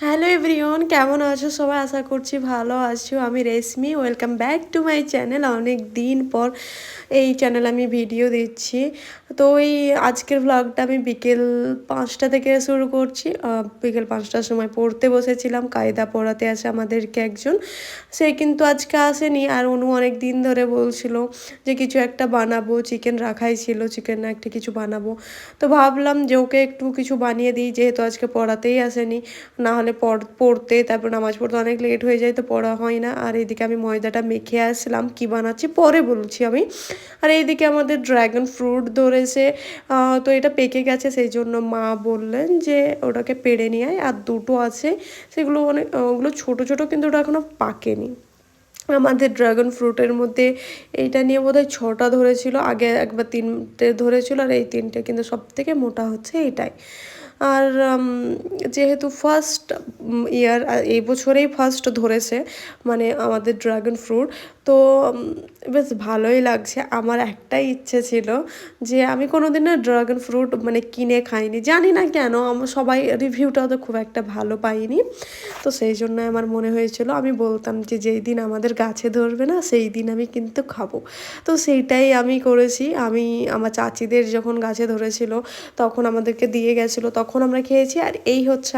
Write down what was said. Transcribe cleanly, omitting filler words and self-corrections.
Hello everyone, কেমন আছো সবাই? আশা করছি ভালো আছো। আমি Reshmi, welcome back to my channel. অনেক দিন পর এই চ্যানেলে আমি ভিডিও দিচ্ছি। তো এই আজকের ভ্লগটা আমি বিকেল 5টা থেকে শুরু করছি। বিকেল 5টার সময় পড়তে বসেছিলাম, কায়দা পড়াতে আসে আমাদেরকে একজন। সে কিন্তু আজকে আসেনি, আর অনু অনেক দিন ধরে বলছিল যে কিছু একটা বানাবো, চিকেন রাখাই ছিল, চিকেন একটা কিছু বানাবো। তো ভাবলাম যে ওকে একটু কিছু বানিয়ে দিই, যেহেতু আজকে পড়াতেই আসেনি। না হলে পড়তে তারপর নামাজ পড়তে অনেক লেট হয়ে যায়, তো পড়া হয় না। আর এইদিকে আমি ময়দাটা মেখে আসলাম, কি বানাচ্ছি পরে বলছি আমি। আর এইদিকে আমাদের ড্রাগন ফ্রুট ধরেছে, তো এটা পেকে গেছে, সেই জন্য মা বললেন যে ওটাকে পেড়ে নিয়ে আয়। আর দুটো আছে, সেগুলো অনেক ওগুলো ছোটো ছোটো, কিন্তু ওটা এখনও পাকেনি। আমাদের ড্রাগন ফ্রুটের মধ্যে এইটা নিয়ে বোধহয় 6টা ধরেছিল, আগে একবার 3টে ধরেছিল, আর এই 3টে, কিন্তু সব থেকে মোটা হচ্ছে এইটাই। আর যেহেতু ফার্স্ট ইয়ার, এই বছরেই ফার্স্ট ধরেছে মানে আমাদের ড্রাগন ফ্রুট, তো বেশ ভালোই লাগছে। আমার একটাই ইচ্ছে ছিল যে আমি কোনোদিন না ড্রাগন ফ্রুট মানে কিনে খাইনি, জানি না কেন, আমার সবাই রিভিউটাও তো খুব একটা ভালো পাইনি। তো সেই জন্য আমার মনে হয়েছিল, আমি বলতাম যে যেই দিন আমাদের গাছে ধরবে না সেই দিন আমি কিন্তু খাবো। তো সেইটাই আমি করেছি। আমি আমার চাচিদের যখন গাছে ধরেছিল তখন আমাদেরকে দিয়ে গেছিলো, তখন আমরা খেয়েছি। আর এই হচ্ছে